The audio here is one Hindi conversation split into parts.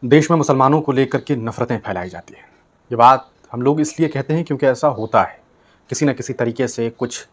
देश में मुसलमानों को लेकर के नफ़रतें फैलाई जाती हैं। ये बात हम लोग इसलिए कहते हैं क्योंकि ऐसा होता है। किसी न किसी तरीके से कुछ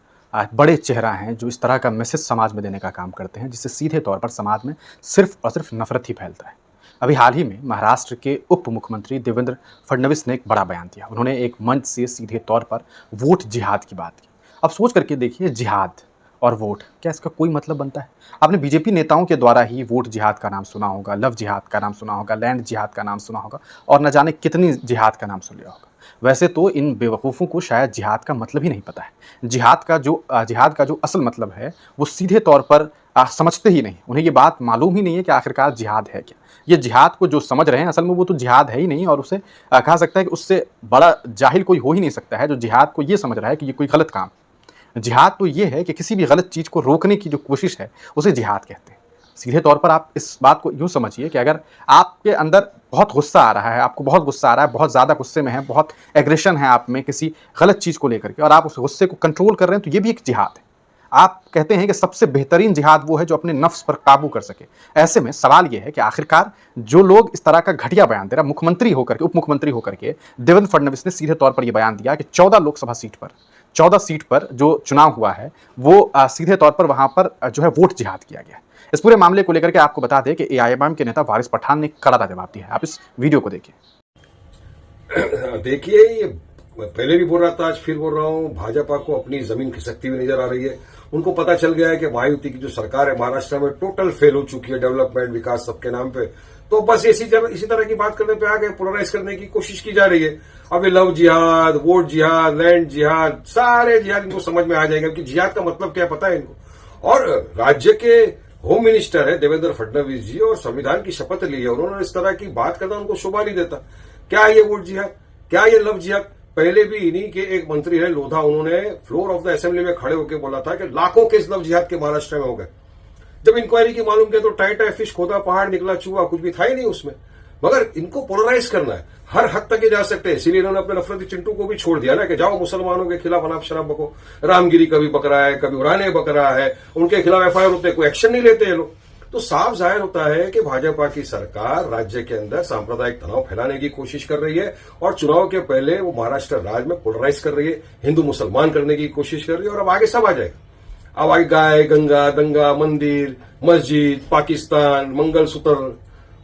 बड़े चेहरा हैं जो इस तरह का मैसेज समाज में देने का काम करते हैं, जिससे सीधे तौर पर समाज में सिर्फ़ और सिर्फ़ नफ़रत ही फैलता है। अभी हाल ही में महाराष्ट्र के उप मुख्यमंत्री देवेंद्र फडणवीस ने एक बड़ा बयान दिया। उन्होंने एक मंच से सीधे तौर पर वोट जिहाद की बात की। अब सोच करके देखिए, जिहाद और वोट, क्या इसका कोई मतलब बनता है? आपने बीजेपी नेताओं के द्वारा ही वोट जिहाद का नाम सुना होगा, लव जिहाद का नाम सुना होगा, लैंड जिहाद का नाम सुना होगा और न जाने कितनी जिहाद का नाम सुन लिया होगा। वैसे तो इन बेवकूफ़ों को शायद जिहाद का मतलब ही नहीं पता है। जिहाद का जो असल मतलब है, वो सीधे तौर पर समझते ही नहीं। उन्हें ये बात मालूम ही नहीं है कि आखिरकार जिहाद है क्या? ये जिहाद को जो समझ रहे हैं, असल में वो तो जिहाद है ही नहीं और उसे कहा सकता है कि उससे बड़ा जाहिल कोई हो ही नहीं सकता है, जो जिहाद को ये समझ रहा है कि ये कोई गलत काम है। जिहाद तो ये है कि किसी भी गलत चीज़ को रोकने की जो कोशिश है, उसे जिहाद कहते हैं। सीधे तौर पर आप इस बात को यूँ समझिए कि अगर आपके अंदर बहुत गुस्सा आ रहा है, आपको बहुत गुस्सा आ रहा है, बहुत ज़्यादा गुस्से में हैं, बहुत एग्रेशन है आप में किसी गलत चीज़ को लेकर के और आप उस गुस्से को कंट्रोल कर रहे हैं, तो ये भी एक जिहाद है। आप कहते हैं कि सबसे बेहतरीन जिहाद वो है जो अपने नफ्स पर काबू कर सके। ऐसे में सवाल ये है कि आखिरकार जो लोग इस तरह का घटिया बयान दे रहा, मुख्यमंत्री होकर के, उप मुख्यमंत्री होकर के देवेंद्र फडणवीस ने सीधे तौर पर यह बयान दिया कि 14 सीट पर जो चुनाव हुआ है, वो सीधे तौर पर वहां पर जो है वोट जिहाद किया गया। इस पूरे मामले को लेकर के आपको बता दें कि एआईएमआईएम के नेता वारिस पठान ने करारा जवाब दिया है। आप इस वीडियो को देखिए। देखिए, ये पहले भी बोल रहा था, आज फिर बोल रहा हूं, भाजपा को अपनी जमीन खिसकती हुई नजर आ रही है। उनको पता चल गया है कि महायुति की जो सरकार है महाराष्ट्र में टोटल फेल हो चुकी है, डेवलपमेंट विकास सबके नाम पे। तो बस इसी तरह की बात करने पे आ गए, पोलराइज करने की कोशिश की जा रही है। अब ये लव जिहाद, वोट जिहाद, लैंड जिहाद, सारे जिहाद इनको समझ में आ जाएंगे कि जिहाद का मतलब क्या पता है इनको। और राज्य के होम मिनिस्टर है देवेंद्र फडणवीस जी, और संविधान की शपथ ली है उन्होंने। इस तरह की बात करना उनको शोभा नहीं देता। क्या ये वोट जिहाद, क्या ये लव जिहाद? पहले भी इन्हीं के एक मंत्री है लोधा, उन्होंने फ्लोर ऑफ द असेंबली में खड़े होकर बोला था कि लाखों केस लव जिहाद के महाराष्ट्र में हो गए। जब इंक्वायरी की मालूम किया तो टाई फिश खोदा, पहाड़ निकला चूहा, कुछ भी था ही नहीं उसमें। मगर इनको पोलराइज करना है, हर हद तक ये जा सकते हैं। इसीलिए इन्होंने अपने नफरती चिंटू को भी छोड़ दिया ना कि जाओ मुसलमानों के खिलाफ अनाप शराब बको। रामगिरी कभी बक रहा है, कभी उराने बक रहा है, उनके खिलाफ एफआईआर होते, कोई एक्शन नहीं लेते ये लोग। तो साफ जाहिर होता है कि भाजपा की सरकार राज्य के अंदर सांप्रदायिक तनाव फैलाने की कोशिश कर रही है और चुनाव के पहले वो महाराष्ट्र राज्य में पोलराइज कर रही है, हिंदू मुसलमान करने की कोशिश कर रही है। और अब आगे सब आ जाएगा। अब आगे गाय, गंगा, दंगा, मंदिर, मस्जिद, पाकिस्तान, मंगलसूत्र,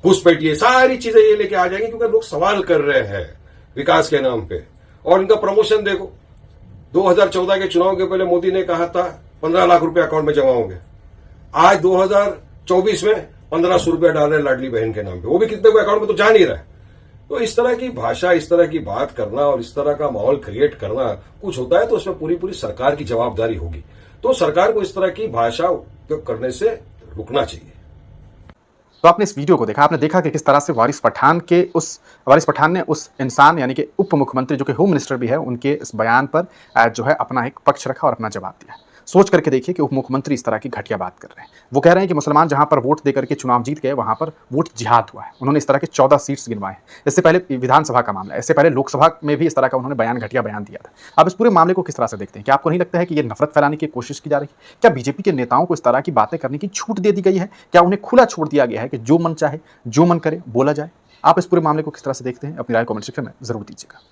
घुसपैठिए, सारी चीजें ये लेके आ जाएंगी, क्योंकि लोग सवाल कर रहे हैं विकास के नाम पे। और इनका प्रमोशन देखो, 2014 के चुनाव के पहले मोदी ने कहा था 15 लाख रुपए अकाउंट में जमा होंगे। आज 2024 में 1500 रुपया डाल रहे हैं लाडली बहन के नाम पे, वो भी कितने को अकाउंट में तो जा नहीं रहा है। तो इस तरह की भाषा, इस तरह की बात करना और इस तरह का माहौल क्रिएट करना कुछ होता है तो उसमें पूरी सरकार की जवाबदारी होगी। तो सरकार को इस तरह की भाषा उपयोग करने से रुकना चाहिए। तो आपने इस वीडियो को देखा, आपने देखा कि किस तरह से वारिस पठान ने उस इंसान यानी कि उप मुख्यमंत्री जो कि होम मिनिस्टर भी है, उनके इस बयान पर जो है अपना एक पक्ष रखा और अपना जवाब दिया। सोच करके देखिए कि उप मुख्यमंत्री इस तरह की घटिया बात कर रहे हैं। वो कह रहे हैं कि मुसलमान जहां पर वोट देकर के चुनाव जीत गए, वहां पर वोट जिहाद हुआ है। उन्होंने इस तरह के 14 सीट्स गिनवाए हैं। इससे पहले विधानसभा का मामला है, इससे पहले लोकसभा में भी इस तरह का उन्होंने घटिया बयान दिया था। अब इस पूरे मामले को किस तरह से देखते हैं? क्या आपको नहीं लगता है कि ये नफरत फैलाने की कोशिश की जा रही है? क्या बीजेपी के नेताओं को इस तरह की बातें करने की छूट दे दी गई है? क्या उन्हें खुला छोड़ दिया गया है कि जो मन चाहे, जो मन करे बोला जाए? आप इस पूरे मामले को किस तरह से देखते हैं? अपनी राय कमेंट सेक्शन में जरूर दीजिएगा।